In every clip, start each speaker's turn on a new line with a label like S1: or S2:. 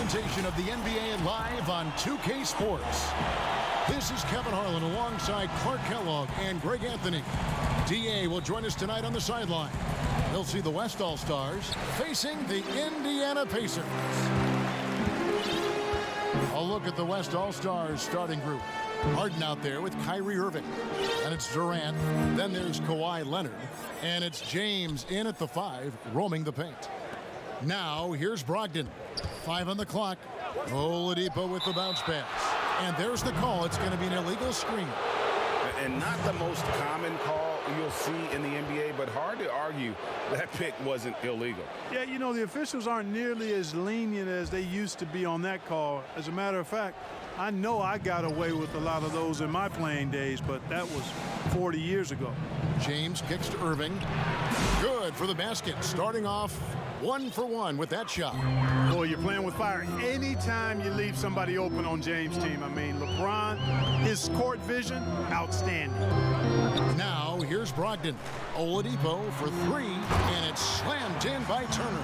S1: presentation of the NBA live on 2K Sports. This is Kevin Harlan alongside Clark Kellogg and Greg Anthony. DA will join us tonight on the sideline. He'll see the West All-Stars facing the Indiana Pacers. A look at the West All-Stars starting group. Harden out there with Kyrie Irving. And it's Durant. Then there's Kawhi Leonard. And it's James in at the 5, roaming the paint. Now, here's Brogdon. 5 on the clock. Oladipo with the bounce pass. And there's the call. It's going to be an illegal screen.
S2: And not the most common call you'll see in the NBA, but hard to argue that pick wasn't illegal.
S3: Yeah, you know, the officials aren't nearly as lenient as they used to be on that call. As a matter of fact, I know I got away with a lot of those in my playing days, but that was 40 years ago.
S1: James kicks to Irving. Good for the basket. Starting off 1 for 1 with that shot.
S3: Boy, you're playing with fire anytime you leave somebody open on James' team. I mean, LeBron, his court vision, outstanding.
S1: Now, here's Brogdon. Oladipo for 3, and it's slammed in by Turner.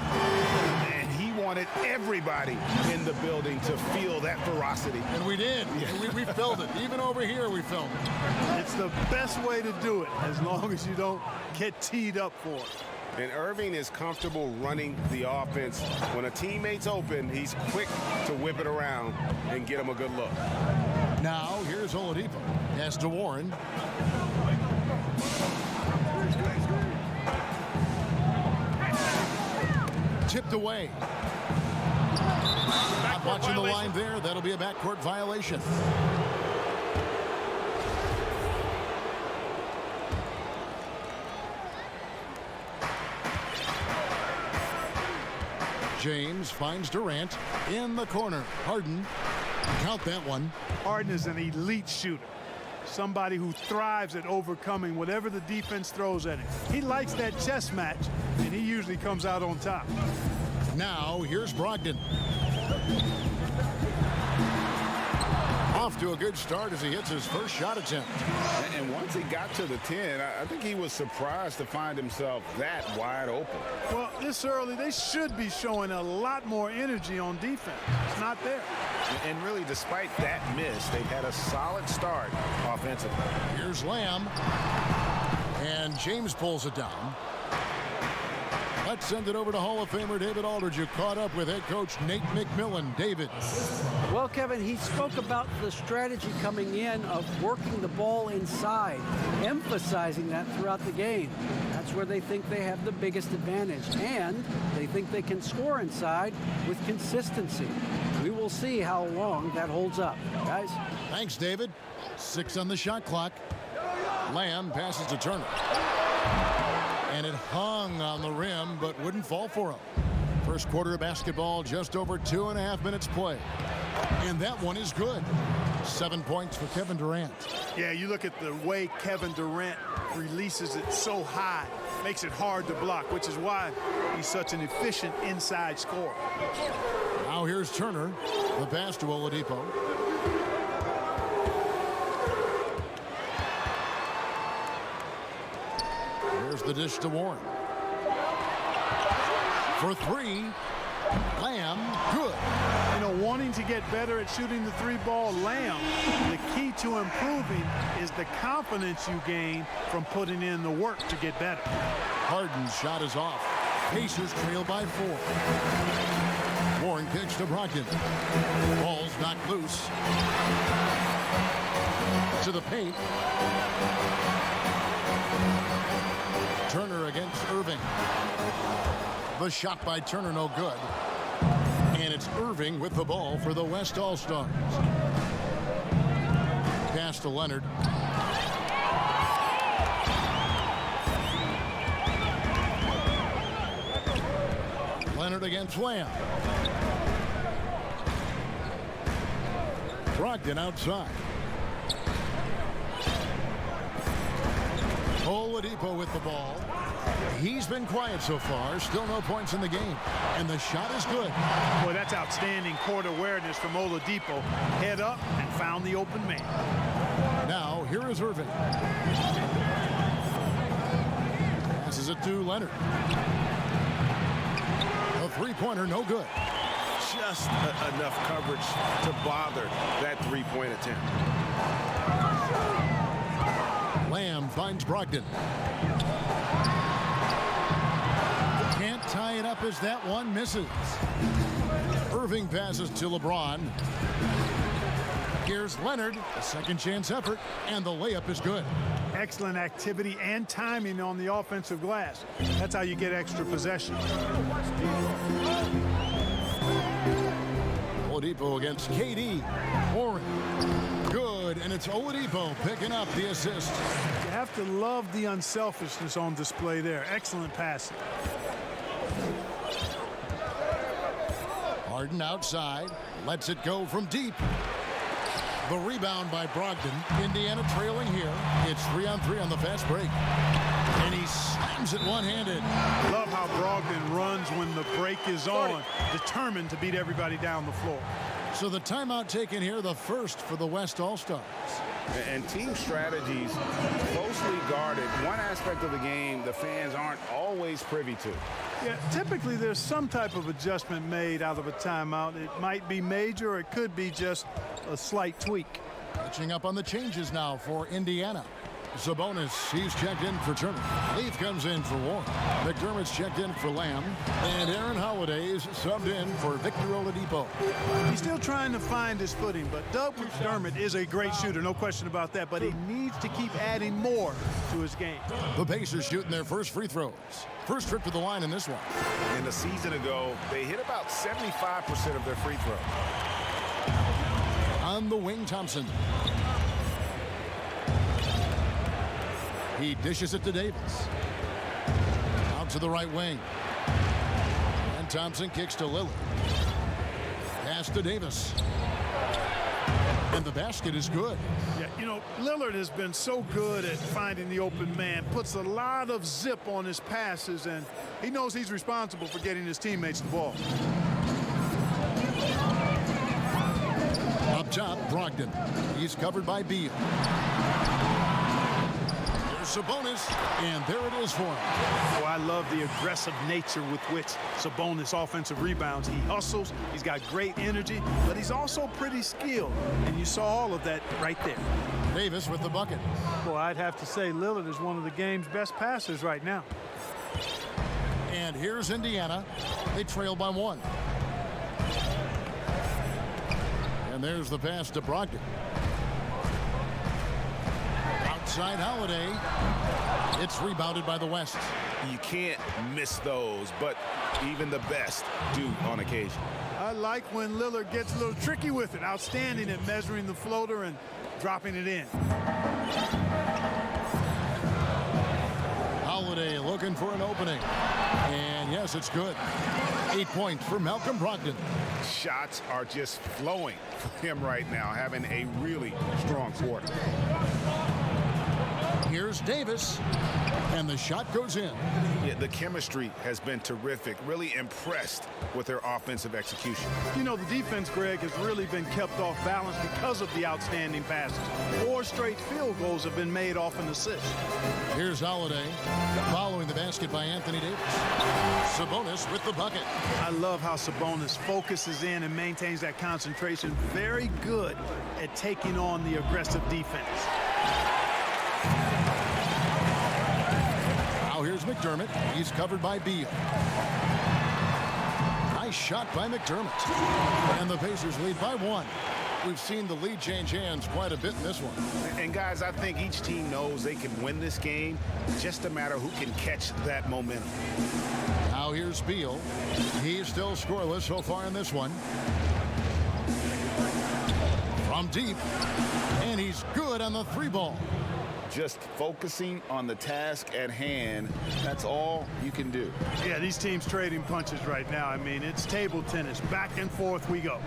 S2: And he wanted everybody in the building to feel that ferocity.
S1: And we did. Yeah. We felt it. Even over here, we felt it.
S3: It's the best way to do it, as long as you don't get teed up for it.
S2: And Irving is comfortable running the offense. When a teammate's open, he's quick to whip it around and get him a good look.
S1: Now, here's Oladipo. Pass to Warren. Tipped away. Not watching the line there. That'll be a backcourt violation. James finds Durant in the corner. Harden, count that one.
S3: Harden is an elite shooter. Somebody who thrives at overcoming whatever the defense throws at him. He likes that chess match, and he usually comes out on top.
S1: Now, here's Brogdon. Off to a good start as he hits his first shot attempt.
S2: And once he got to the 10, I think he was surprised to find himself that wide open.
S3: Well, this early, they should be showing a lot more energy on defense. It's not there.
S2: And really, despite that miss, they've had a solid start offensively.
S1: Here's Lamb. And James pulls it down. Let's send it over to Hall of Famer David Aldridge, who caught up with head coach Nate McMillan. David.
S4: Well, Kevin, he spoke about the strategy coming in of working the ball inside, emphasizing that throughout the game. That's where they think they have the biggest advantage, and they think they can score inside with consistency. We will see how long that holds up, guys.
S1: Thanks, David. 6 on the shot clock. Lamb passes to Turner. And it hung on the rim, but wouldn't fall for him. First quarter of basketball, just over 2.5 minutes play. And that one is good. 7 points for Kevin Durant.
S3: Yeah, you look at the way Kevin Durant releases it so high, makes it hard to block, which is why he's such an efficient inside scorer.
S1: Now here's Turner. The pass to Oladipo. Here's the dish to Warren. For 3, Lamb, good.
S3: You know, wanting to get better at shooting the 3-ball, Lamb, the key to improving is the confidence you gain from putting in the work to get better.
S1: Harden's shot is off. Pacers trail by 4. Warren kicks to Brogdon. Ball's knocked loose. To the paint. Turner against Irving. The shot by Turner, no good. And it's Irving with the ball for the West All-Stars. Pass to Leonard. Leonard against Lamb. Brogdon outside. Oladipo with the ball. He's been quiet so far. Still no points in the game. And the shot is good.
S3: Boy, that's outstanding court awareness from Oladipo. Head up and found the open man.
S1: Now, here is Irving. Passes it to Leonard. A three-pointer, no good.
S2: just enough coverage to bother that three-point attempt.
S1: Lamb finds Brogdon. Can't tie it up as that one misses. Irving passes to LeBron. Here's Leonard, a second chance effort, and the layup is good.
S3: Excellent activity and timing on the offensive glass. That's how you get extra possession.
S1: Oladipo against KD. Warren. Good, and it's Oladipo picking up the assist.
S3: You have to love the unselfishness on display there. Excellent passing.
S1: Harden outside, lets it go from deep. The rebound by Brogdon. Indiana trailing here. It's 3-on-3 on the fast break. And he slams it one-handed.
S3: Love how Brogdon runs when the break is on, determined to beat everybody down the floor.
S1: So the timeout taken here, the first for the West All-Stars.
S2: And team strategies closely guarded. One aspect of the game the fans aren't always privy to.
S3: Yeah, typically there's some type of adjustment made out of a timeout. It might be major, or it could be just a slight tweak.
S1: Catching up on the changes now for Indiana. Sabonis, he's checked in for Turner. Leaf comes in for Warren. McDermott's checked in for Lamb. And Aaron Holiday's subbed in for Victor Oladipo.
S3: He's still trying to find his footing, but Doug McDermott is a great shooter, no question about that, but he needs to keep adding more to his game.
S1: The Pacers shooting their first free throws. First trip to the line in this one.
S2: And a season ago, they hit about 75% of their free throws.
S1: On the wing, Thompson. He dishes it to Davis. Out to the right wing. And Thompson kicks to Lillard. Pass to Davis. And the basket is good.
S3: Yeah, you know, Lillard has been so good at finding the open man, puts a lot of zip on his passes, and he knows he's responsible for getting his teammates the ball.
S1: Up top, Brogdon. He's covered by Beal. Sabonis, and there it is for him.
S3: Oh, I love the aggressive nature with which Sabonis offensive rebounds. He hustles, he's got great energy, but he's also pretty skilled, and you saw all of that right there.
S1: Davis with the bucket.
S3: Well, I'd have to say Lillard is one of the game's best passers right now.
S1: And here's Indiana. They trail by one. And there's the pass to Brogdon. Outside Holiday. It's rebounded by the West.
S2: You can't miss those, but even the best do on occasion.
S3: I like when Lillard gets a little tricky with it. Outstanding at measuring the floater and dropping it in.
S1: Holiday looking for an opening. And yes, it's good. 8 points for Malcolm Brogdon.
S2: Shots are just flowing for him right now, having a really strong quarter.
S1: Here's Davis, and the shot goes in.
S2: Yeah, the chemistry has been terrific. Really impressed with their offensive execution.
S3: You know, the defense, Greg, has really been kept off balance because of the outstanding passes. 4 straight field goals have been made off an assist.
S1: Here's Holiday, following the basket by Anthony Davis. Sabonis with the bucket.
S3: I love how Sabonis focuses in and maintains that concentration. Very good at taking on the aggressive defense.
S1: Now here's McDermott. He's covered by Beal. Nice shot by McDermott. And the Pacers lead by 1. We've seen the lead change hands quite a bit in this one.
S2: And guys, I think each team knows they can win this game. Just a matter who can catch that momentum.
S1: Now here's Beal. He's still scoreless so far in this one. From deep. And he's good on the 3-ball.
S2: Just focusing on the task at hand, that's all you can do.
S3: Yeah, these teams trading punches right now. I mean, it's table tennis. Back and forth we go.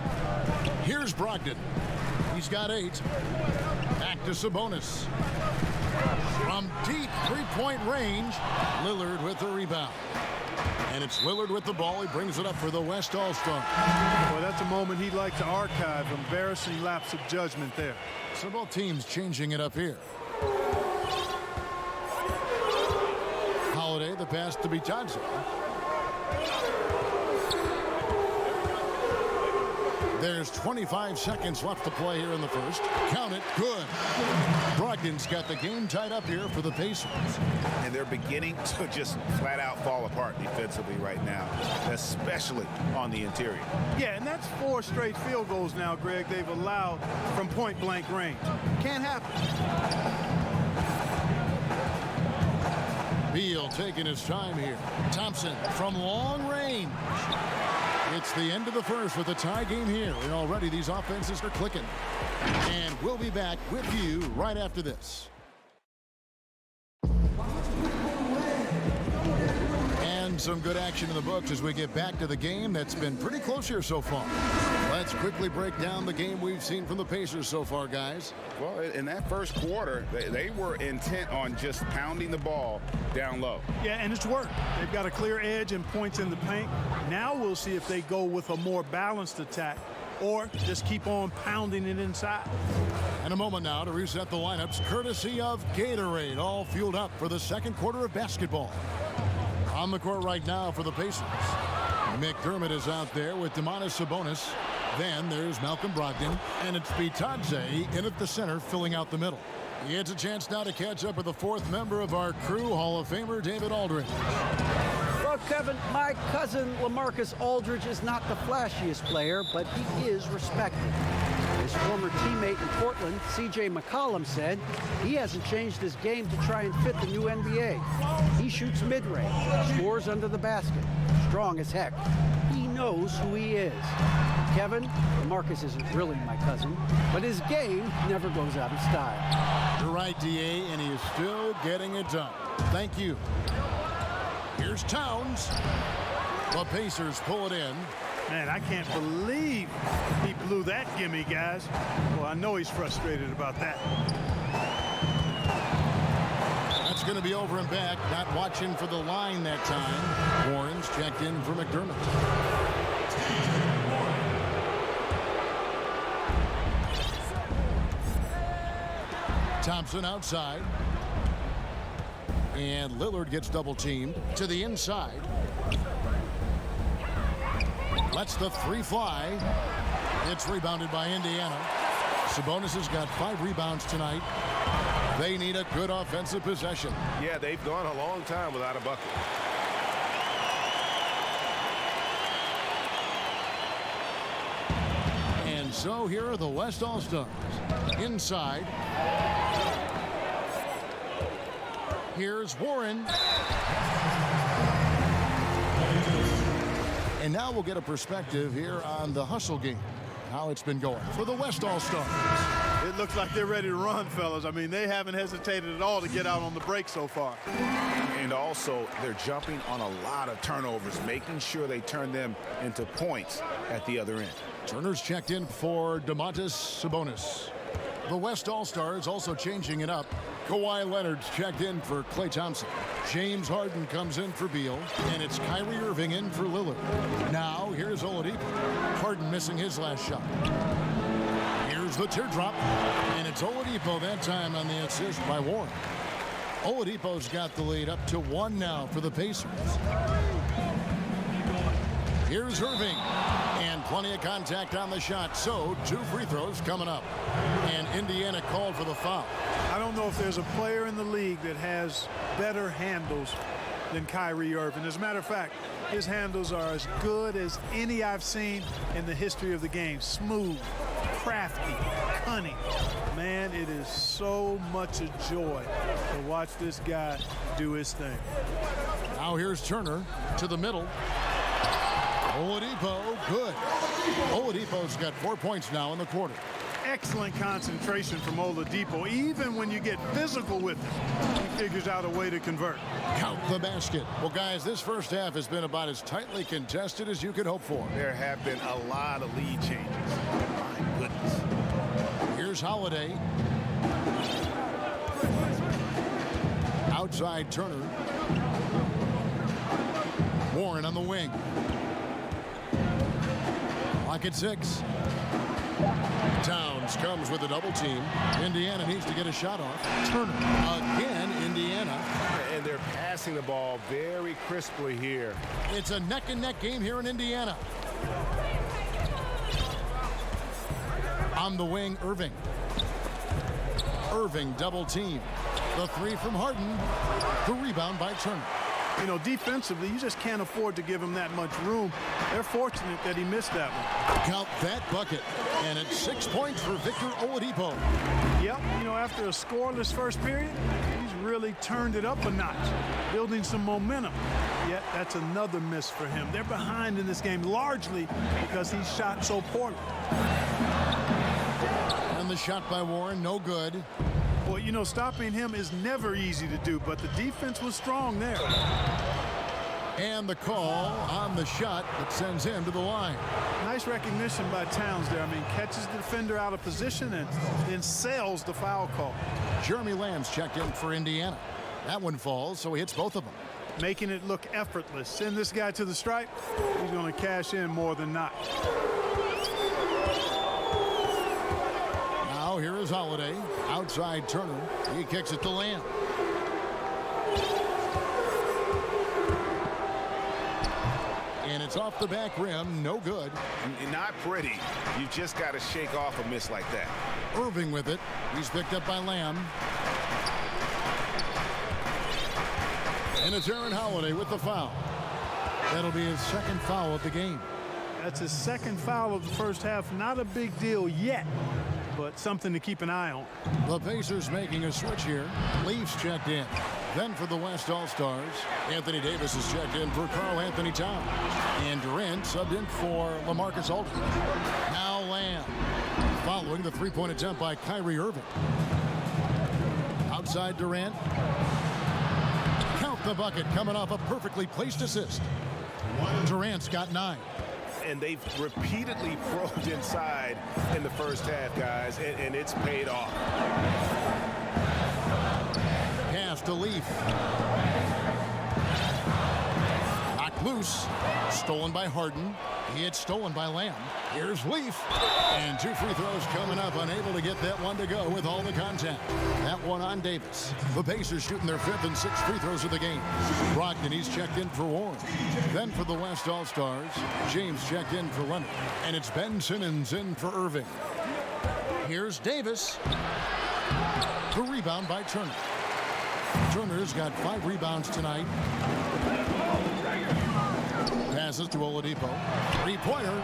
S1: Here's Brogdon. He's got 8. Back to Sabonis. From deep 3-point range, Lillard with the rebound. And it's Lillard with the ball. He brings it up for the West All-Star.
S3: Well, that's a moment he'd like to archive. Embarrassing lapse of judgment there.
S1: So both teams changing it up here. Holiday, the pass to Bitadze. There's 25 seconds left to play here in the first. Count it. Good. Brogdon's got the game tied up here for the Pacers.
S2: And they're beginning to just flat out fall apart defensively right now, especially on the interior.
S3: Yeah, and that's 4 straight field goals now, Greg, they've allowed from point-blank range. Can't happen.
S1: Beal taking his time here. Thompson from long range. It's the end of the first with a tie game here, and already these offenses are clicking. And we'll be back with you right after this. And some good action in the books as we get back to the game that's been pretty close here so far. Let's quickly break down the game we've seen from the Pacers so far, guys.
S2: Well, in that first quarter, they were intent on just pounding the ball down low.
S3: Yeah, and it's worked. They've got a clear edge and points in the paint. Now we'll see if they go with a more balanced attack or just keep on pounding it inside.
S1: And a moment now to reset the lineups, courtesy of Gatorade, all fueled up for the second quarter of basketball. On the court right now for the Pacers, McDermott is out there with Domantas Sabonis. Then there's Malcolm Brogdon, and it's Bitadze in at the center, filling out the middle. He gets a chance now to catch up with the fourth member of our crew, Hall of Famer David Aldridge.
S4: Well, Kevin, my cousin LaMarcus Aldridge is not the flashiest player, but he is respected. His former teammate in Portland, C.J. McCollum, said he hasn't changed his game to try and fit the new NBA. He shoots mid-range, scores under the basket, strong as heck. He knows who he is. Kevin, LaMarcus isn't really my cousin, but his game never goes out of style.
S1: You're right, D.A., and he is still getting it done. Thank you. Here's Towns. The Pacers pull it in.
S3: Man, I can't believe he blew that gimme, guys. Well, I know he's frustrated about that.
S1: That's going to be over and back. Not watching for the line that time. Warren's checked in for McDermott. Thompson outside. And Lillard gets double teamed to the inside. Lets the three fly. It's rebounded by Indiana. Sabonis has got 5 rebounds tonight. They need a good offensive possession.
S2: Yeah, they've gone a long time without a bucket.
S1: And so here are the West All-Stars. Inside. Here's Warren. And now we'll get a perspective here on the hustle game. How it's been going for the West All-Stars.
S3: It looks like they're ready to run, fellas. I mean, they haven't hesitated at all to get out on the break so far.
S2: And also, they're jumping on a lot of turnovers, making sure they turn them into points at the other end.
S1: Turner's checked in for Domantas Sabonis. The West All-Stars also changing it up. Kawhi Leonard's checked in for Klay Thompson. James Harden comes in for Beal, and it's Kyrie Irving in for Lillard. Now, here's Oladipo. Harden missing his last shot. Here's the teardrop, and it's Oladipo that time on the assist by Warren. Oladipo's got the lead up to 1 now for the Pacers. Here's Irving, and plenty of contact on the shot, so 2 free throws coming up. And Indiana called for the foul.
S3: I don't know if there's a player in the league that has better handles than Kyrie Irving. As a matter of fact, his handles are as good as any I've seen in the history of the game. Smooth, crafty, cunning. Man, it is so much a joy to watch this guy do his thing.
S1: Now here's Turner to the middle. Oladipo, good. Oladipo's got 4 points now in the quarter.
S3: Excellent concentration from Oladipo. Even when you get physical with him, he figures out a way to convert.
S1: Count the basket. Well, guys, this first half has been about as tightly contested as you could hope for.
S2: There have been a lot of lead changes. My goodness.
S1: Here's Holiday. Outside Turner. Warren on the wing. Clock at 6. Towns comes with a double team. Indiana needs to get a shot off. Turner again, Indiana.
S2: And they're passing the ball very crisply here.
S1: It's a neck-and-neck game here in Indiana. On the wing, Irving. Irving double team. The three from Harden. The rebound by Turner.
S3: You know, defensively, you just can't afford to give him that much room. They're fortunate that he missed that one.
S1: Count that bucket. And it's 6 points for Victor Oladipo.
S3: Yep, you know, after a scoreless first period, he's really turned it up a notch, building some momentum. Yet that's another miss for him. They're behind in this game largely because he shot so poorly.
S1: And the shot by Warren, no good.
S3: Well, you know, stopping him is never easy to do, but the defense was strong there.
S1: And the call on the shot that sends him to the line.
S3: Nice recognition by Towns there. I mean, catches the defender out of position and then sails the foul call.
S1: Jeremy Lamb's checked in for Indiana. That one falls, so he hits both of them.
S3: Making it look effortless. Send this guy to the stripe, he's going to cash in more than not.
S1: Now here is Holiday. Outside Turner. He kicks it to Lamb. And it's off the back rim. No good.
S2: Not pretty. You just got to shake off a miss like that.
S1: Irving with it. He's picked up by Lamb. And it's Aaron Holiday with the foul. That'll be his second foul of the game.
S3: That's his second foul of the first half. Not a big deal yet, but something to keep an eye on.
S1: The Pacers making a switch here. Leafs checked in. Then for the West All-Stars, Anthony Davis is checked in for Karl Anthony Towns. And Durant subbed in for LaMarcus Aldridge. Now Lamb. Following the three-point attempt by Kyrie Irving. Outside Durant. Count the bucket coming off a perfectly placed assist. Durant's got 9.
S2: And they've repeatedly probed inside in the first half, guys, and it's paid off.
S1: Pass to Leaf. Knocked loose. Stolen by Harden. He had stolen by Lamb. Here's Leaf. And 2 free throws coming up. Unable to get that one to go with all the contact. That one on Davis. The Pacers shooting their 5th and 6th free throws of the game. Brogdon, he's checked in for Warren. Then for the West All-Stars, James checked in for Leonard. And it's Ben Simmons in for Irving. Here's Davis. The rebound by Turner. Turner's got 5 rebounds tonight. Passes to Oladipo. 3-pointer.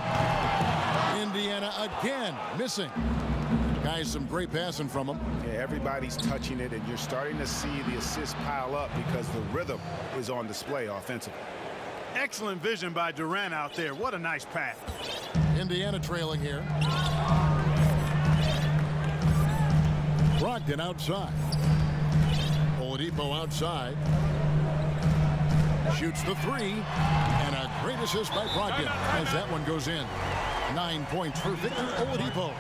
S1: Indiana again missing. Guys, some great passing from him.
S2: Yeah, everybody's touching it, and you're starting to see the assists pile up because the rhythm is on display offensively.
S3: Excellent vision by Durant out there. What a nice pass.
S1: Indiana trailing here. Brogdon outside. Oladipo outside. Shoots the 3. And a great assist by Brogdon as that one goes in. 9 points for Victor Oladipo.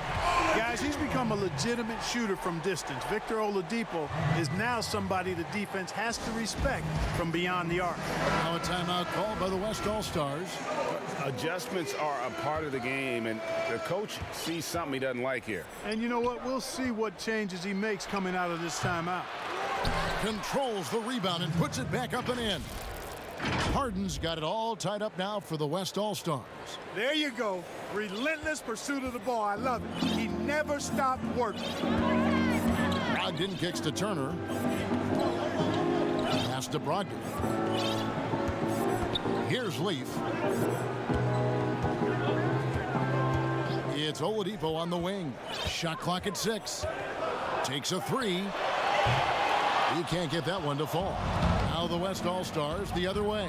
S3: Guys, he's become a legitimate shooter from distance. Victor Oladipo is now somebody the defense has to respect from beyond the arc.
S1: Now a timeout called by the West All-Stars.
S2: Adjustments are a part of the game, and the coach sees something he doesn't like here.
S3: And you know what? We'll see what changes he makes coming out of this timeout.
S1: Controls the rebound and puts it back up and in. Harden's got it all tied up now for the West All-Stars.
S3: There you go. Relentless pursuit of the ball. I love it. He never stopped working.
S1: Brogdon kicks to Turner. Pass to Brogdon. Here's Leaf. It's Oladipo on the wing. Shot clock at 6. Takes a 3. He can't get that one to fall. Now the West All-Stars the other way.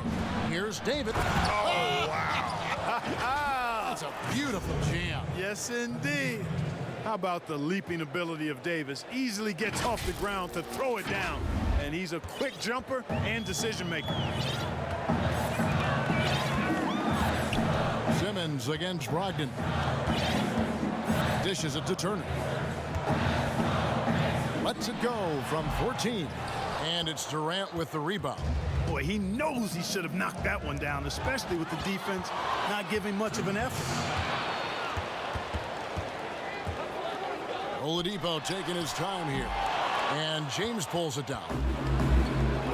S1: Here's David.
S2: Oh, wow.
S1: That's a beautiful jam.
S3: Yes, indeed. How about the leaping ability of Davis? Easily gets off the ground to throw it down. And he's a quick jumper and decision maker.
S1: Simmons against Brogdon. Dishes it to Turner. Lets it go from 14. And it's Durant with the rebound.
S3: Boy, he knows he should have knocked that one down, especially with the defense not giving much of an effort.
S1: Oladipo taking his time here. And James pulls it down.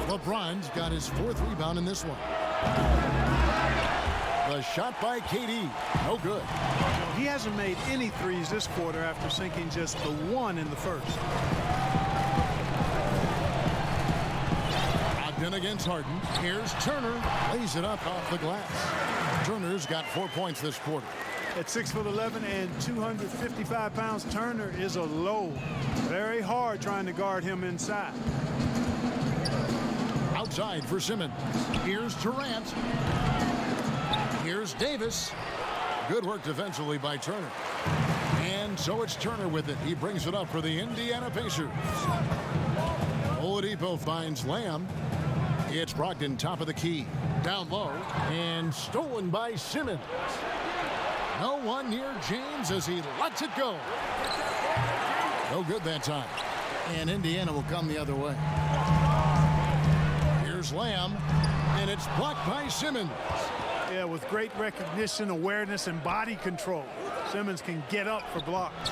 S1: LeBron's got his 4th rebound in this one. The shot by KD. No good.
S3: He hasn't made any threes this quarter after sinking just the one in the first.
S1: Ogden against Harden. Here's Turner. Lays it up off the glass. Turner's got 4 points this quarter.
S3: At 6'11" and 255 pounds, Turner is a load. Very hard trying to guard him inside.
S1: Outside for Simmons. Here's Durant. Here's Davis. Good work defensively by Turner. And so it's Turner with it. He brings it up for the Indiana Pacers. Oladipo finds Lamb. It's Brogdon top of the key. Down low. And stolen by Simmons. No one near James as he lets it go. No good that time. And Indiana will come the other way. Here's Lamb. And it's blocked by Simmons.
S3: Yeah, with great recognition, awareness, and body control, Simmons can get up for blocks.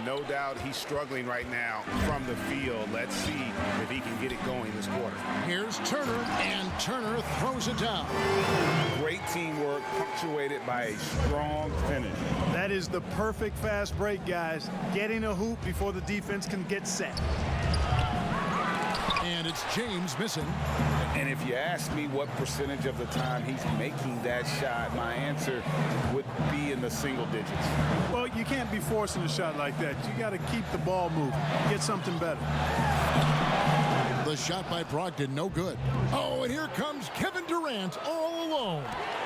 S2: No doubt he's struggling right now from the field. Let's see if he can get it going this quarter.
S1: Here's Turner, and Turner throws it down.
S2: Great teamwork punctuated by a strong finish.
S3: That is the perfect fast break, guys. Getting a hoop before the defense can get set.
S1: And it's James missing.
S5: And if you ask me what percentage of the time he's making that shot, my answer would be in the single digits.
S3: Well, you can't be forcing a shot like that. You got to keep the ball moving. Get something better.
S1: The shot by Brogdon, no good. Oh, and here comes Kevin Durant all alone.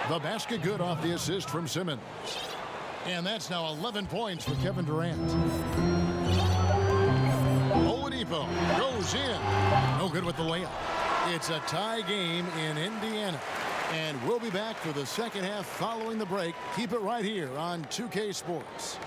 S1: The basket good off the assist from Simmons. And that's now 11 points for Kevin Durant. Oladipo goes in. No good with the layup. It's a tie game in Indiana. And we'll be back for the second half following the break. Keep it right here on 2K Sports.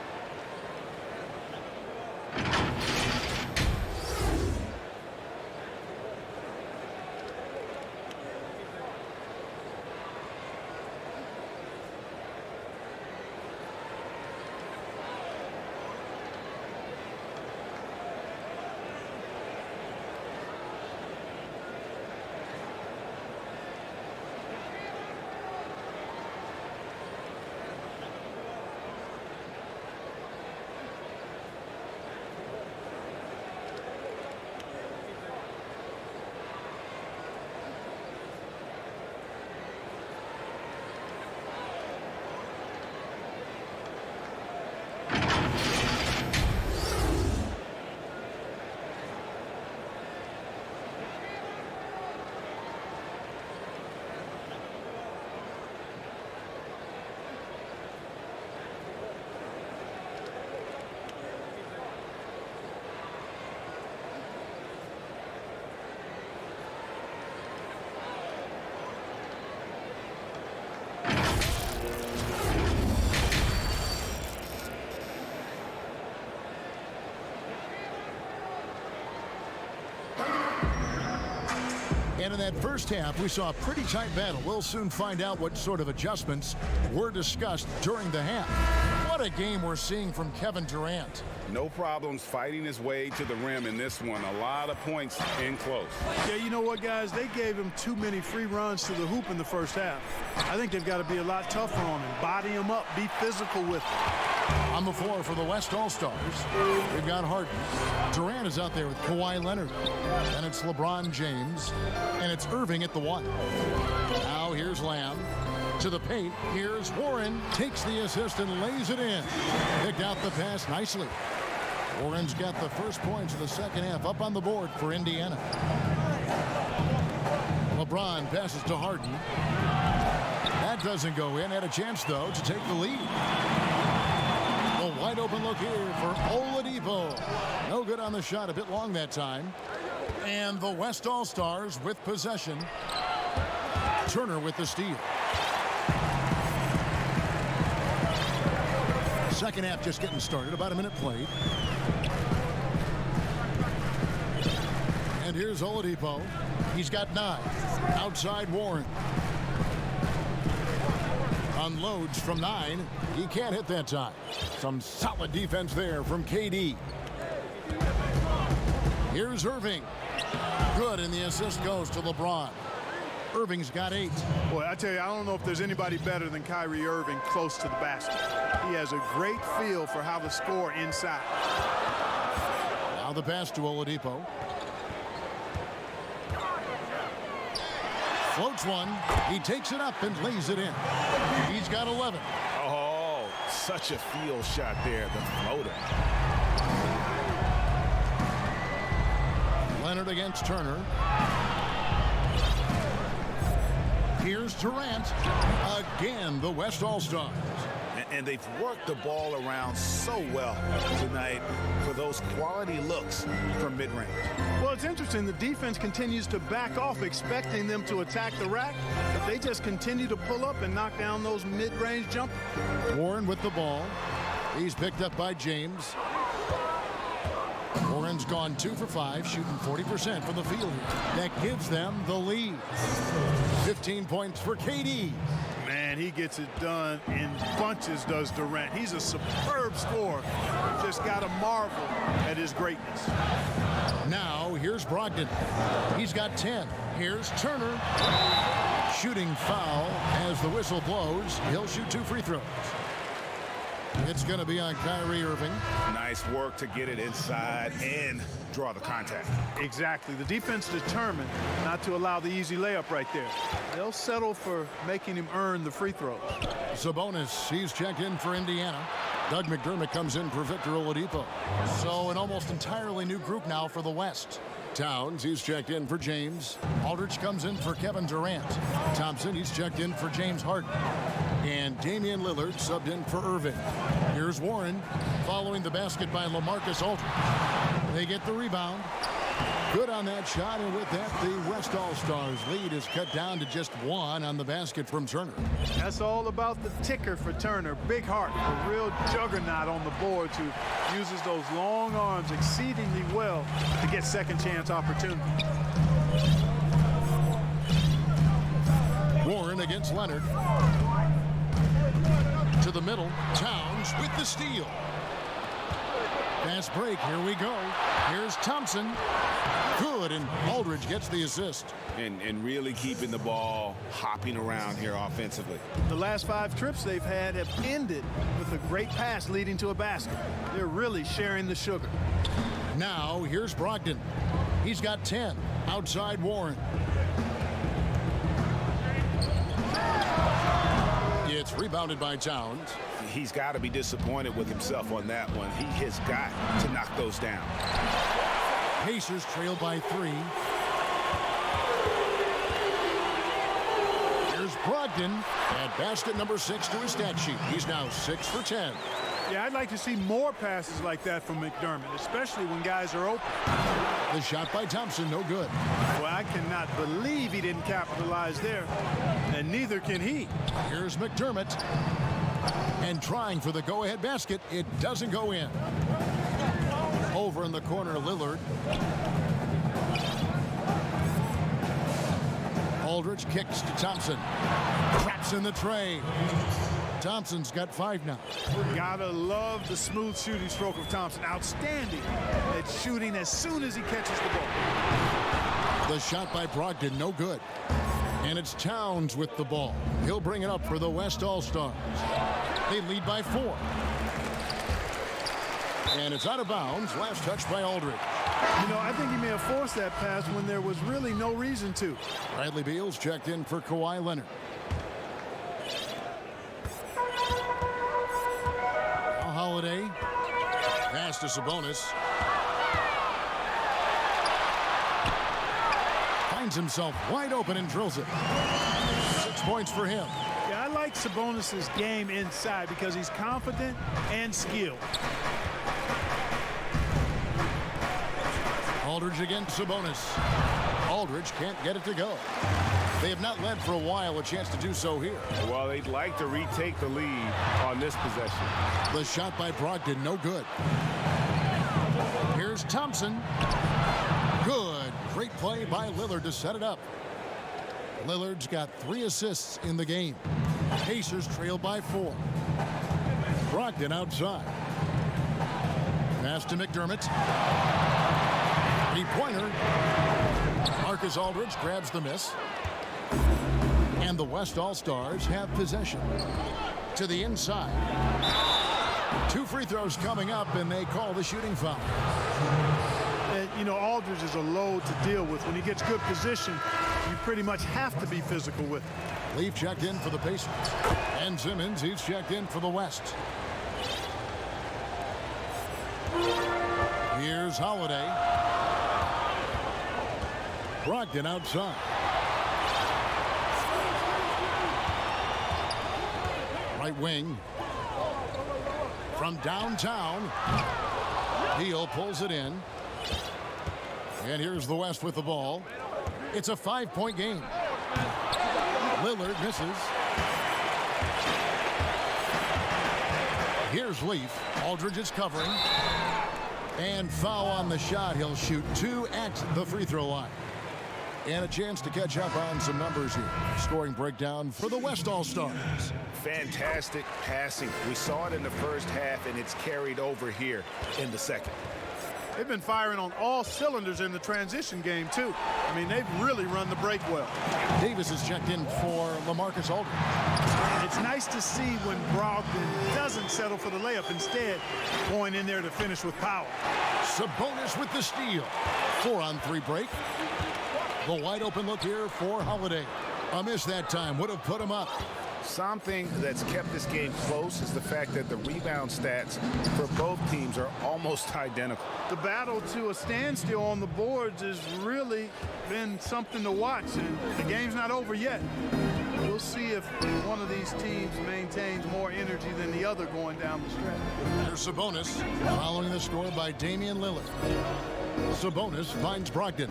S1: And in that first half, we saw a pretty tight battle. We'll soon find out what sort of adjustments were discussed during the half. What a game we're seeing from Kevin Durant.
S2: No problems fighting his way to the rim in this one. A lot of points in close.
S3: Yeah, you know what, guys? They gave him too many free runs to the hoop in the first half. I think they've got to be a lot tougher on him. Body him up. Be physical with him.
S1: On the floor for the West All-Stars, we've got Harden. Durant is out there with Kawhi Leonard. And it's LeBron James. And it's Irving at the one. Now here's Lamb. To the paint. Here's Warren. Takes the assist and lays it in. Picked out the pass nicely. Warren's got the first points of the second half up on the board for Indiana. LeBron passes to Harden. That doesn't go in. Had a chance, though, to take the lead. A wide open look here for Oladipo. No good on the shot. A bit long that time. And the West All-Stars with possession. Turner with the steal. Second half just getting started. About a minute played. And here's Oladipo. He's got 9. Outside Warren. Unloads from 9. He can't hit that time. Some solid defense there from KD. Here's Irving. Good, and the assist goes to LeBron. Irving's got 8.
S3: Boy, I tell you, I don't know if there's anybody better than Kyrie Irving close to the basket. He has a great feel for how to score inside.
S1: Now the pass to Oladipo. Floats one. He takes it up and lays it in. He's got 11.
S5: Oh, such a field shot there, the floater.
S1: Leonard against Turner. Here's Durant. Again, the West All-Stars.
S5: And they've worked the ball around so well tonight for those quality looks from mid-range.
S3: Well, it's interesting. The defense continues to back off, expecting them to attack the rack, but they just continue to pull up and knock down those mid-range jumpers.
S1: Warren with the ball. He's picked up by James. Warren's gone 2 for 5, shooting 40% from the field here. That gives them the lead. 15 points for KD.
S3: Man, he gets it done in bunches, does Durant. He's a superb scorer. Just got to marvel at his greatness.
S1: Now, here's Brogdon. He's got 10. Here's Turner. Shooting foul as the whistle blows. He'll shoot 2 free throws. It's going to be on Kyrie Irving.
S5: Nice work to get it inside and draw the contact.
S3: Exactly. The defense determined not to allow the easy layup right there. They'll settle for making him earn the free throws.
S1: Sabonis, he's checked in for Indiana. Doug McDermott comes in for Victor Oladipo. So an almost entirely new group now for the West. Towns, he's checked in for James. Aldridge comes in for Kevin Durant. Thompson, he's checked in for James Harden. And Damian Lillard subbed in for Irving. Here's Warren following the basket by LaMarcus Aldridge. They get the rebound. Good on that shot, and with that, the West All-Stars lead is cut down to just 1 on the basket from Turner.
S3: That's all about the ticker for Turner. Big heart, a real juggernaut on the boards who uses those long arms exceedingly well to get second chance opportunity.
S1: Warren against Leonard. To the middle, Towns with the steal. Fast break, here we go. Here's Thompson. Good, and Aldridge gets the assist.
S5: And really keeping the ball hopping around here offensively.
S3: The last 5 trips they've had have ended with a great pass leading to a basket. They're really sharing the sugar.
S1: Now, here's Brogdon. He's got 10. Outside Warren. It's rebounded by Towns.
S5: He's got to be disappointed with himself on that one. He has got to knock those down.
S1: Pacers trail by 3. Here's Brogdon at basket number 6 to his stat sheet. He's now 6 for 10.
S3: Yeah, I'd like to see more passes like that from McDermott, especially when guys are open.
S1: The shot by Thompson, no good.
S3: Well, I cannot believe he didn't capitalize there, and neither can he.
S1: Here's McDermott. And trying for the go-ahead basket. It doesn't go in. Over in the corner, Lillard. Aldridge kicks to Thompson. Traps in the tray. Thompson's got 5 now.
S3: Gotta love the smooth shooting stroke of Thompson. Outstanding at shooting as soon as he catches the ball.
S1: The shot by Brogdon, no good. And it's Towns with the ball. He'll bring it up for the West All-Stars. They lead by 4. And it's out of bounds. Last touch by Aldridge.
S3: You know, I think he may have forced that pass when there was really no reason to.
S1: Bradley Beal's checked in for Kawhi Leonard. Now Holiday. Pass to Sabonis. Finds himself wide open and drills it. 6 points for him.
S3: Yeah, I like Sabonis' game inside because he's confident and skilled.
S1: Aldridge against Sabonis. Aldridge can't get it to go. They have not led for a while, a chance to do so here.
S2: Well, they'd like to retake the lead on this possession.
S1: The shot by Brogdon, no good. Here's Thompson. Good. Great play by Lillard to set it up. Lillard's got 3 assists in the game. Pacers trail by 4. Brogdon outside. Pass to McDermott. 3-pointer. Marcus Aldridge grabs the miss. And the West All-Stars have possession. To the inside. 2 free throws coming up, and they call the shooting foul.
S3: And, you know, Aldridge is a load to deal with. When he gets good position, you pretty much have to be physical with him.
S1: Leaf checked in for the Pacers. And Simmons, he's checked in for the West. Here's Holiday. Brogdon outside. Right wing. From downtown. Beal pulls it in. And here's the West with the ball. It's a 5-point game. Lillard misses. Here's Leaf. Aldridge is covering. And foul on the shot. He'll shoot 2 at the free throw line. And a chance to catch up on some numbers here. Scoring breakdown for the West All-Stars.
S2: Fantastic passing. We saw it in the first half, and it's carried over here in the second.
S3: They've been firing on all cylinders in the transition game, too. I mean, they've really run the break well.
S1: Davis is checked in for LaMarcus Aldridge.
S3: It's nice to see when Brogdon doesn't settle for the layup, instead going in there to finish with power.
S1: Sabonis with the steal. 4-on-3 break. The wide open look here for Holiday. A miss that time would have put him up.
S2: Something that's kept this game close is the fact that the rebound stats for both teams are almost identical.
S3: The battle to a standstill on the boards has really been something to watch, and the game's not over yet. We'll see if one of these teams maintains more energy than the other going down the stretch.
S1: There's Sabonis following the score by Damian Lillard. Sabonis finds Brogdon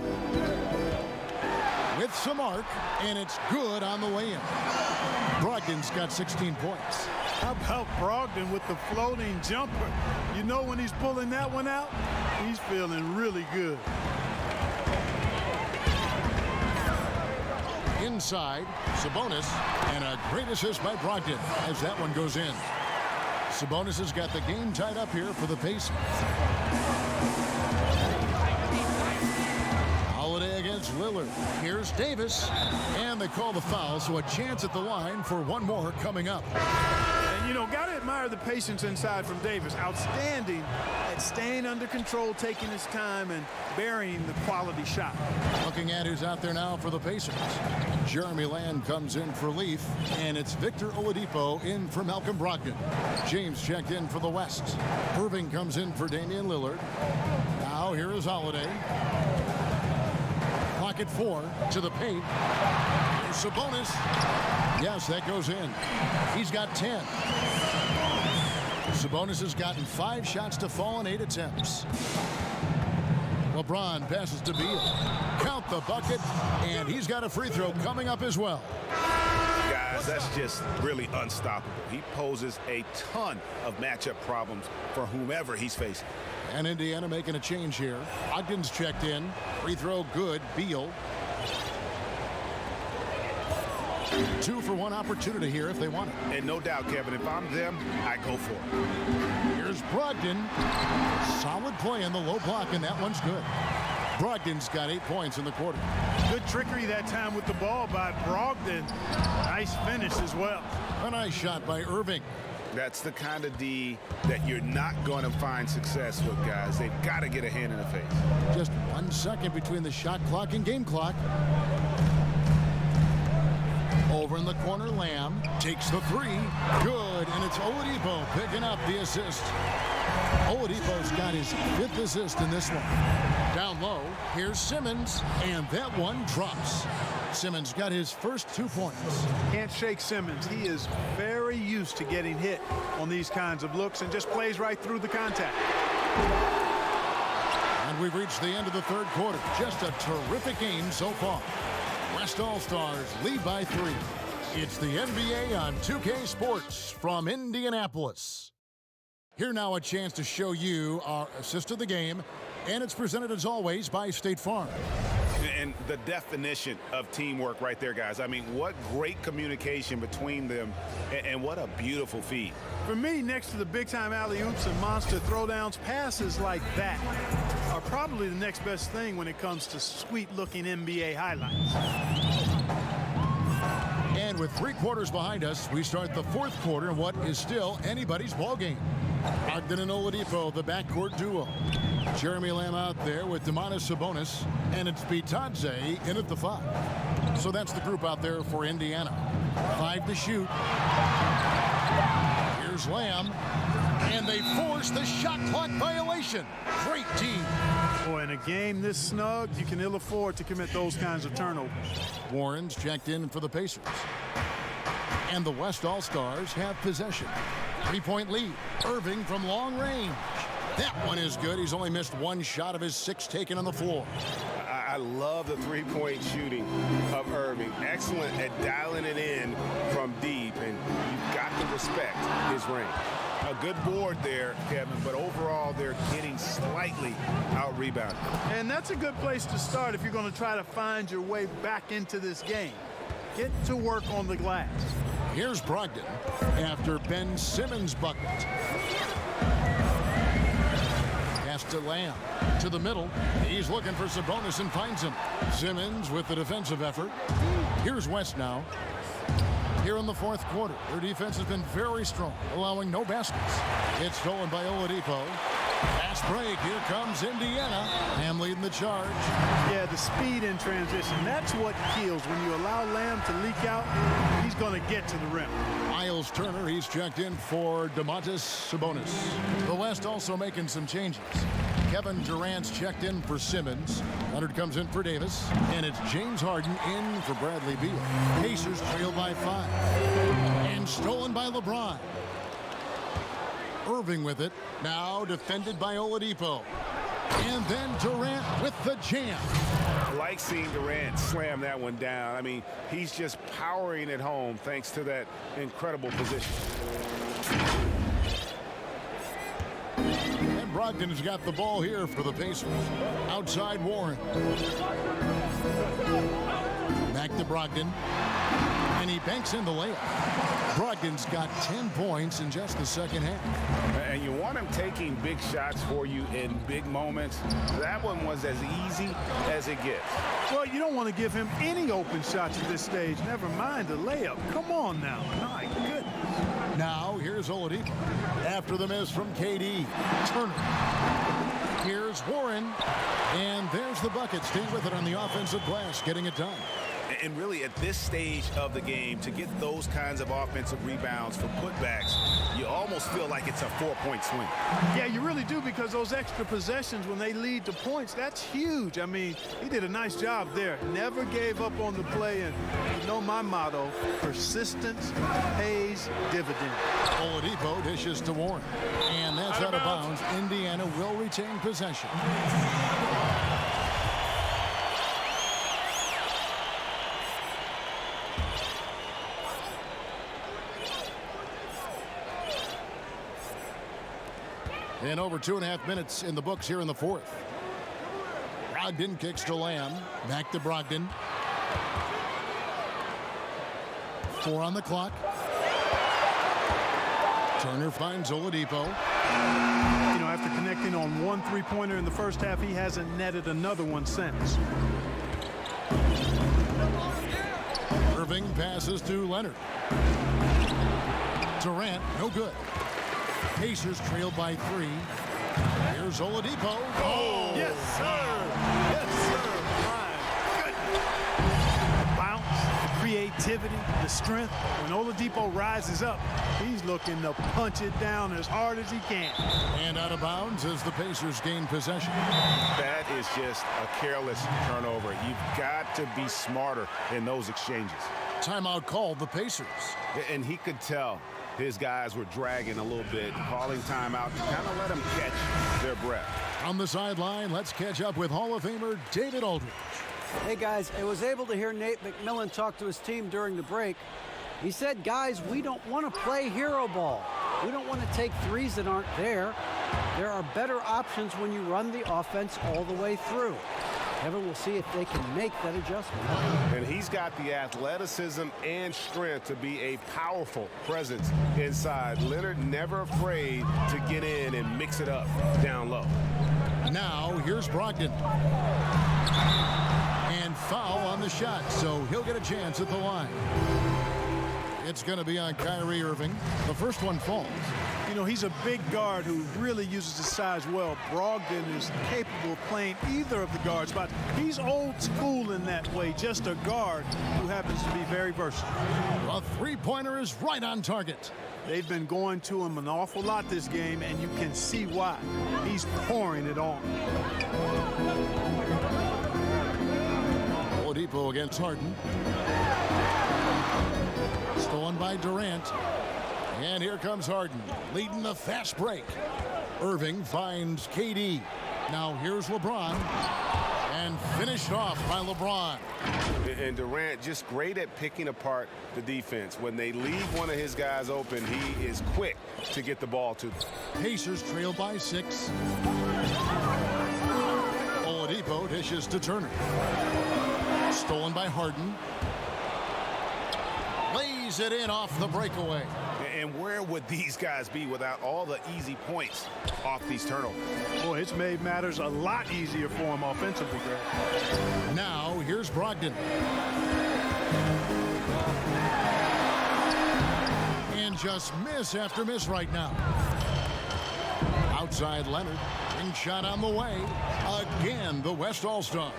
S1: with some arc, and it's good on the way in. Brogdon's got 16 points.
S3: How about Brogdon with the floating jumper? You know when he's pulling that one out, he's feeling really good.
S1: Inside, Sabonis, and a great assist by Brogdon as that one goes in. Sabonis has got the game tied up here for the Pacers. Holiday against Lillard. Here's Davis, and they call the foul, so a chance at the line for one more coming up.
S3: And, you know, got to admire the patience inside from Davis. Outstanding at staying under control, taking his time, and burying the quality shot.
S1: Looking at who's out there now for the Pacers. Jeremy Lamb comes in for Leaf, and it's Victor Oladipo in for Malcolm Brogdon. James checked in for the West. Irving comes in for Damian Lillard. Now here is Holiday. Pocket 4 to the paint. Here's Sabonis. Yes, that goes in. He's got 10. Sabonis has gotten 5 shots to fall in 8 attempts. LeBron passes to Beal. Count the bucket, and he's got a free throw coming up as well.
S2: Guys, that's just really unstoppable. He poses a ton of matchup problems for whomever he's facing.
S1: And Indiana making a change here. Ogden's checked in. Free throw good. Beal. 2-for-1 opportunity here if they want it.
S2: And no doubt, Kevin, if I'm them, I go for it.
S1: Here's Brogdon. Solid play in the low block, and that one's good. Brogdon's got 8 points in the quarter.
S3: Good trickery that time with the ball by Brogdon. Nice finish as well.
S1: A nice shot by Irving.
S2: That's the kind of D that you're not going to find success with, guys. They've got to get a hand in the face.
S1: Just 1 second between the shot clock and game clock. Over in the corner, Lamb takes the 3. Good, and it's Oladipo picking up the assist. Oladipo's got his 5th assist in this one. Down low, here's Simmons, and that one drops. Simmons got his first 2 points.
S3: Can't shake Simmons. He is very used to getting hit on these kinds of looks and just plays right through the contact.
S1: And we've reached the end of the third quarter. Just a terrific game so far. West All-Stars lead by 3. It's the NBA on 2K Sports from Indianapolis. Here now a chance to show you our assist of the game, and it's presented as always by State Farm.
S2: And the definition of teamwork right there, guys. I mean, what great communication between them, and what a beautiful feed.
S3: For me, next to the big-time alley-oops and monster throwdowns, passes like that are probably the next best thing when it comes to sweet-looking NBA highlights.
S1: And with 3 quarters behind us, we start the 4th quarter in what is still anybody's ball game. Brogdon and Oladipo, the backcourt duo. Jeremy Lamb out there with Domantas Sabonis, and it's Bitadze in at the 5. So that's the group out there for Indiana. 5 to shoot. Here's Lamb, and they force the shot clock violation. Great team.
S3: Boy, in a game this snug, you can ill afford to commit those kinds of turnovers.
S1: Warren's checked in for the Pacers. And the West All-Stars have possession. 3-point lead. Irving from long range. That one is good. He's only missed 1 shot of his 6 taken on the floor.
S2: I love the 3-point shooting of Irving. Excellent at dialing it in from deep, and you've got to respect his range. A good board there, Kevin, but overall they're getting slightly out-rebounded.
S3: And that's a good place to start if you're going to try to find your way back into this game. Get to work on the glass.
S1: Here's Brogdon after Ben Simmons' bucket. Pass to Lamb. To the middle. He's looking for Sabonis and finds him. Simmons with the defensive effort. Here's West now. Here in the 4th quarter, their defense has been very strong, allowing no baskets. It's stolen by Oladipo. Fast break. Here comes Indiana. Lamb leading the charge.
S3: Yeah, the speed in transition. That's what kills. When you allow Lamb to leak out, he's going to get to the rim.
S1: Miles Turner, he's checked in for Domantas Sabonis. The West also making some changes. Kevin Durant's checked in for Simmons. Leonard comes in for Davis. And it's James Harden in for Bradley Beal. Pacers trail by 5. And stolen by LeBron. Irving with it. Now defended by Oladipo. And then Durant with the jam.
S2: I like seeing Durant slam that one down. I mean, he's just powering it home thanks to that incredible position.
S1: And Brogdon's got the ball here for the Pacers. Outside Warren. Back to Brogdon. And he banks in the layup. Brogdon's got 10 points in just the 2nd half.
S2: And you want him taking big shots for you in big moments. That one was as easy as it gets.
S3: Well, you don't want to give him any open shots at this stage. Never mind the layup. Come on now. My goodness.
S1: Now, here's Oladipo. After the miss from KD. Turner. Here's Warren. And there's the bucket. Stay with it on the offensive glass, getting it done.
S2: And really, at this stage of the game, to get those kinds of offensive rebounds for putbacks, you almost feel like it's a 4-point swing.
S3: Yeah, you really do, because those extra possessions, when they lead to points, that's huge. I mean, he did a nice job there. Never gave up on the play. And you know my motto, persistence pays dividends.
S1: Oladipo dishes to Warren. And that's out of bounds. Indiana will retain possession. And over 2.5 minutes in the books here in the 4th. Brogdon kicks to Lamb. Back to Brogdon. 4 on the clock. Turner finds Oladipo.
S3: You know, after connecting on 1 3-pointer in the first half, he hasn't netted another one since.
S1: Irving passes to Leonard. Durant, no good. Pacers trail by 3. Here's Oladipo. Oh!
S3: Yes, sir. Yes, sir. My goodness. The bounce, the creativity, the strength. When Oladipo rises up, he's looking to punch it down as hard as he can.
S1: And out of bounds as the Pacers gain possession.
S2: That is just a careless turnover. You've got to be smarter in those exchanges.
S1: Timeout called the Pacers.
S2: And he could tell his guys were dragging a little bit, calling timeout to kind of let them catch their breath.
S1: On the sideline, let's catch up with Hall of Famer David Aldridge.
S4: Hey, guys, I was able to hear Nate McMillan talk to his team during the break. He said, guys, we don't want to play hero ball. We don't want to take threes that aren't there. There are better options when you run the offense all the way through. Kevin, we'll see if they can make that adjustment.
S2: And he's got the athleticism and strength to be a powerful presence inside. Leonard never afraid to get in and mix it up down low.
S1: Now, here's Brogdon. And foul on the shot, so he'll get a chance at the line. It's going to be on Kyrie Irving. The first one falls.
S3: You know, he's a big guard who really uses his size well. Brogdon is capable of playing either of the guards, but he's old school in that way, just a guard who happens to be very versatile.
S1: A three-pointer is right on target.
S3: They've been going to him an awful lot this game, and you can see why. He's pouring it on.
S1: Oladipo against Harden. Stolen by Durant. And here comes Harden, leading the fast break. Irving finds KD. Now here's LeBron. And finished off by LeBron.
S2: And Durant just great at picking apart the defense. When they leave one of his guys open, he is quick to get the ball to them.
S1: Pacers trail by 6. Oladipo dishes to Turner. Stolen by Harden. Lays it in off the breakaway.
S2: And where would these guys be without all the easy points off these turnovers?
S3: Boy, it's made matters a lot easier for him offensively, Greg.
S1: Now, here's Brogdon. And just miss after miss right now. Outside Leonard. Ring shot on the way. Again, the West All-Stars.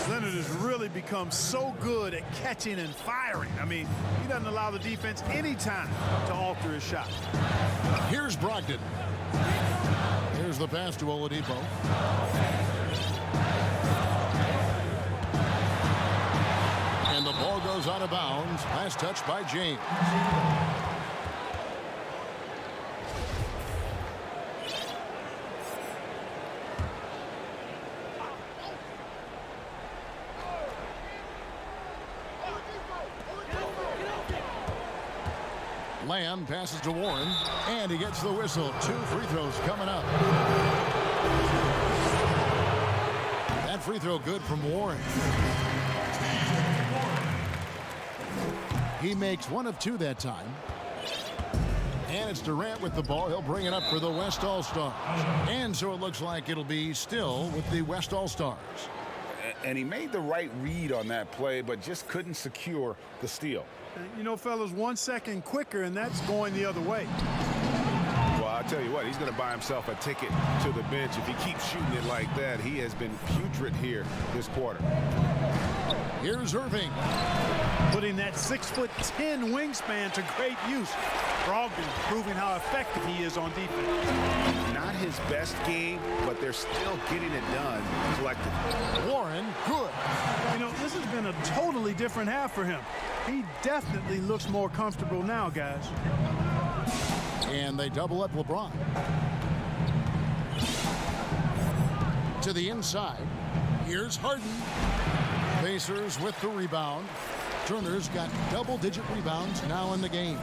S3: Leonard has really become so good at catching and firing. I mean, he doesn't allow the defense any time to alter his shot.
S1: Here's Brogdon. Here's the pass to Oladipo. And the ball goes out of bounds. Last touch by James. Lamb passes to Warren, and he gets the whistle. 2 free throws coming up. That free throw good from Warren. He makes 1 of 2 that time. And it's Durant with the ball. He'll bring it up for the West All-Stars. And so it looks like it'll be still with the West All-Stars.
S5: And he made the right read on that play, but just couldn't secure the steal.
S3: You know, fellas, 1 second quicker, and that's going the other way.
S2: Well, I'll tell you what, he's going to buy himself a ticket to the bench. If he keeps shooting it like that, he has been putrid here this quarter.
S1: Here's Irving.
S3: Putting that 6'10" wingspan to great use. Brogdon proving how effective he is on defense.
S2: Not his best game, but they're still getting it done collectively.
S1: Warren, good.
S3: You know, this has been a totally different half for him. He definitely looks more comfortable now, guys.
S1: And they double up LeBron. To the inside. Here's Harden. Pacers with the rebound. Turner's got double-digit rebounds now in the game.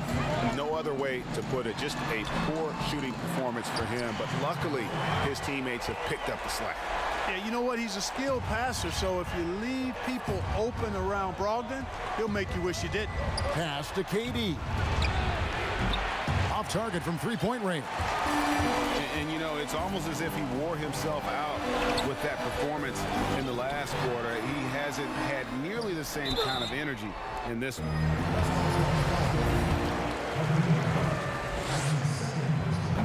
S2: No other way to put it. Just a poor shooting performance for him. But luckily, his teammates have picked up the slack.
S3: Yeah, you know what? He's a skilled passer, so if you leave people open around Brogdon, he'll make you wish you didn't.
S1: Pass to KD. Off target from three-point range.
S2: And, you know, it's almost as if he wore himself out with that performance in the last quarter. He hasn't had nearly the same kind of energy in this one.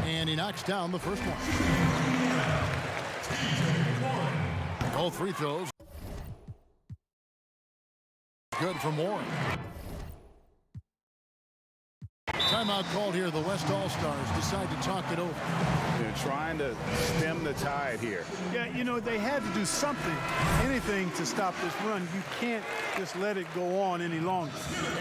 S1: And he knocks down the first one. All free throws. Good from Warren. Timeout called here. The West All-Stars decide to talk it over.
S5: They're trying to stem the tide here.
S3: Yeah, you know, they had to do something, anything to stop this run. You can't just let it go on any longer.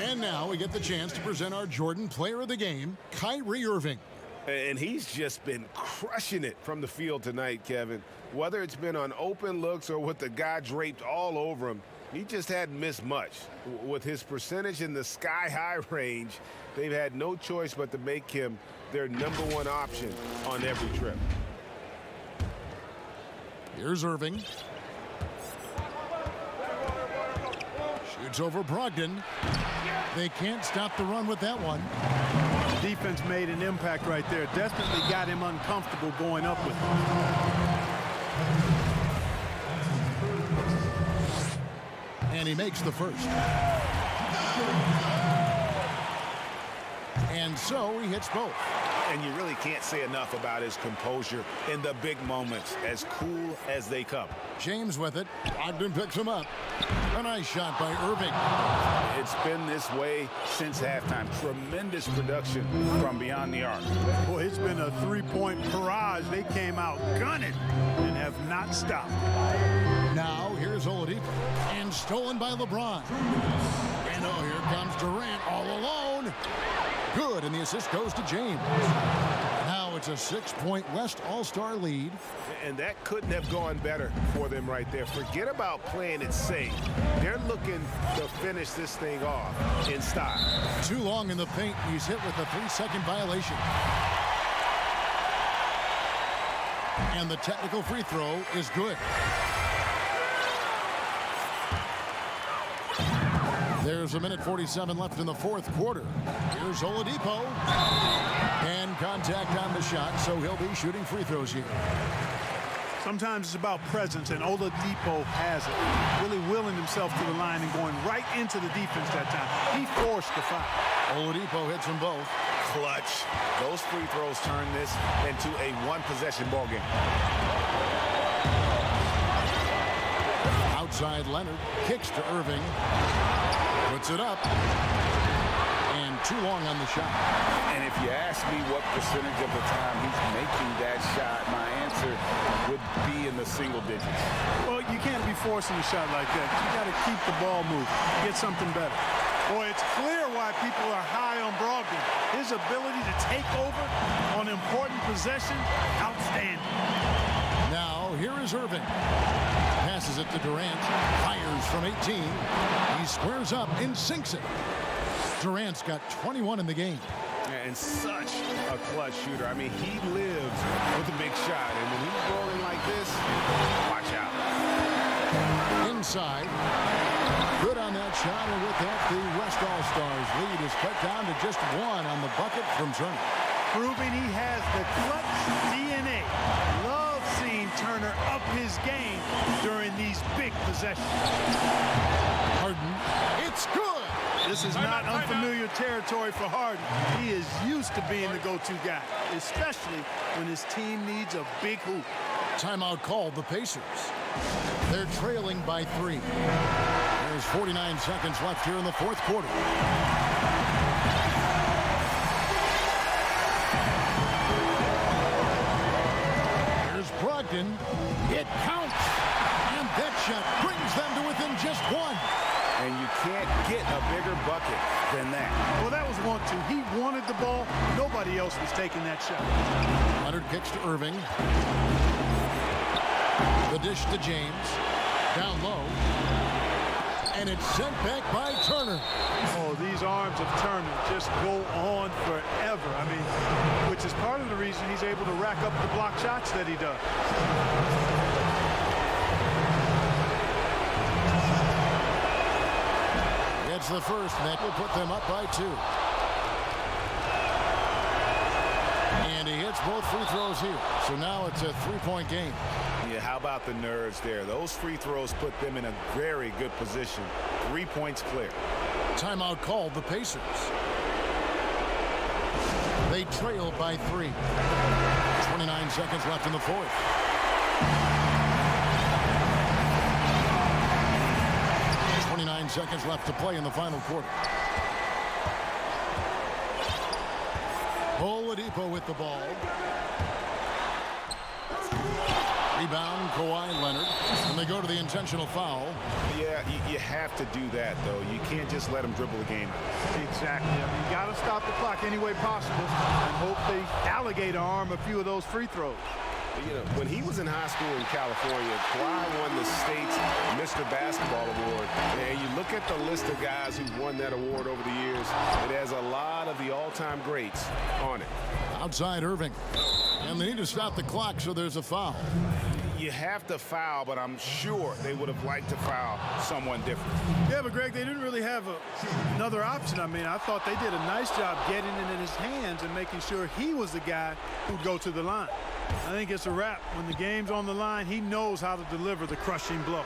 S1: And now we get the chance to present our Jordan Player of the Game, Kyrie Irving.
S2: And he's just been crushing it from the field tonight, Kevin. Whether it's been on open looks or with the guy draped all over him, he just hadn't missed much. With his percentage in the sky-high range, they've had no choice but to make him their #1 option on every trip.
S1: Here's Irving. Shoots over Brogdon. They can't stop the run with that one.
S3: Defense made an impact right there. Definitely got him uncomfortable going up with him. And
S1: he makes the first. And so he hits both.
S2: And you really can't say enough about his composure in the big moments, as cool as they come.
S1: James with it. Ogden picks him up. A nice shot by Irving.
S5: It's been this way since halftime. Tremendous production from beyond the arc.
S3: Boy, it's been a three-point barrage. They came out gunning and have not stopped.
S1: Now here's Oladipo. And stolen by LeBron. And oh, here comes Durant all alone. Good, and the assist goes to James. Now it's a 6-point West All-Star lead.
S2: And that couldn't have gone better for them right there. Forget about playing it safe. They're looking to finish this thing off in style.
S1: Too long in the paint. He's hit with a 3-second violation. And the technical free throw is good. There's a minute 47 left in the fourth quarter. Here's Oladipo. And contact on the shot, so he'll be shooting free throws here.
S3: Sometimes it's about presence, and Oladipo has it. Really willing himself to the line and going right into the defense that time. He forced the foul.
S1: Oladipo hits them both.
S2: Clutch. Those free throws turn this into a one-possession ball game.
S1: Outside Leonard. Kicks to Irving. Puts it up. And too long on the shot.
S5: And if you ask me what percentage of the time he's making that shot, my answer would be in the single digits.
S3: Well, you can't be forcing a shot like that. You got to keep the ball moving. Get something better. Boy, it's clear why people are high on Brogdon. His ability to take over on important possession, outstanding.
S1: Now, here is Irving. Passes it to Durant. Fires from 18. He squares up and sinks it. Durant's got 21 in the game.
S2: And such a clutch shooter. I mean, he lives with a big shot. And when he's rolling like this, watch out.
S1: Inside. Good on that shot. And with that, the West All-Stars lead is cut down to just one on the bucket from Turner.
S3: Proving he has the clutch DNA. Love seeing Turner up his game during these big possessions.
S1: Harden. It's good.
S3: This is not unfamiliar territory for Harden. He is used to being the go-to guy, especially when his team needs a big hoop.
S1: Timeout called the Pacers. They're trailing by 3. There's 49 seconds left here in the fourth quarter. Here's Brogdon. It counts. And that shot brings them to within just one.
S2: And you can't get a bigger bucket than that.
S3: Well, that was 1-2. He wanted the ball. Nobody else was taking that shot.
S1: Leonard kicks to Irving. The dish to James. Down low. And it's sent back by Turner.
S3: Oh, these arms of Turner just go on forever. I mean, which is part of the reason he's able to rack up the block shots that he does.
S1: It's the first. That will put them up by 2. And he hits both free throws here. So now it's a 3-point game.
S2: Yeah, how about the nerves there? Those free throws put them in a very good position. 3 points clear.
S1: Timeout called the Pacers. They trail by 3. 29 seconds left in the fourth. Seconds left to play in the final quarter. Oladipo with the ball. Rebound, Kawhi Leonard. And they go to the intentional foul.
S2: Yeah, you have to do that, though. You can't just let him dribble the game.
S3: Exactly. I mean, you got to stop the clock any way possible and hope they alligator arm a few of those free throws.
S2: You know, when he was in high school in California, Kawhi won the state's Mr. Basketball Award. And you look at the list of guys who won that award over the years, it has a lot of the all-time greats on it.
S1: Outside Irving. And they need to stop the clock, so there's a foul.
S2: You have to foul, but I'm sure they would have liked to foul someone different.
S3: Yeah, but Greg, they didn't really have another option. I mean, I thought they did a nice job getting it in his hands and making sure he was the guy who'd go to the line. I think it's a wrap. When the game's on the line, he knows how to deliver the crushing blow.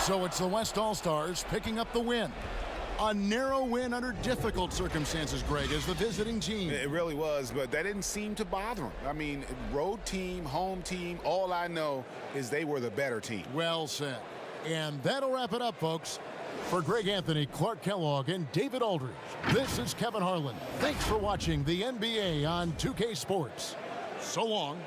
S1: So it's the West All-Stars picking up the win. A narrow win under difficult circumstances, Greg, as the visiting team.
S2: It really was, but that didn't seem to bother them. I mean, road team, home team, all I know is they were the better team.
S1: Well said. And that'll wrap it up, folks. For Greg Anthony, Clark Kellogg, and David Aldridge, this is Kevin Harlan. Thanks for watching the NBA on 2K Sports. So long.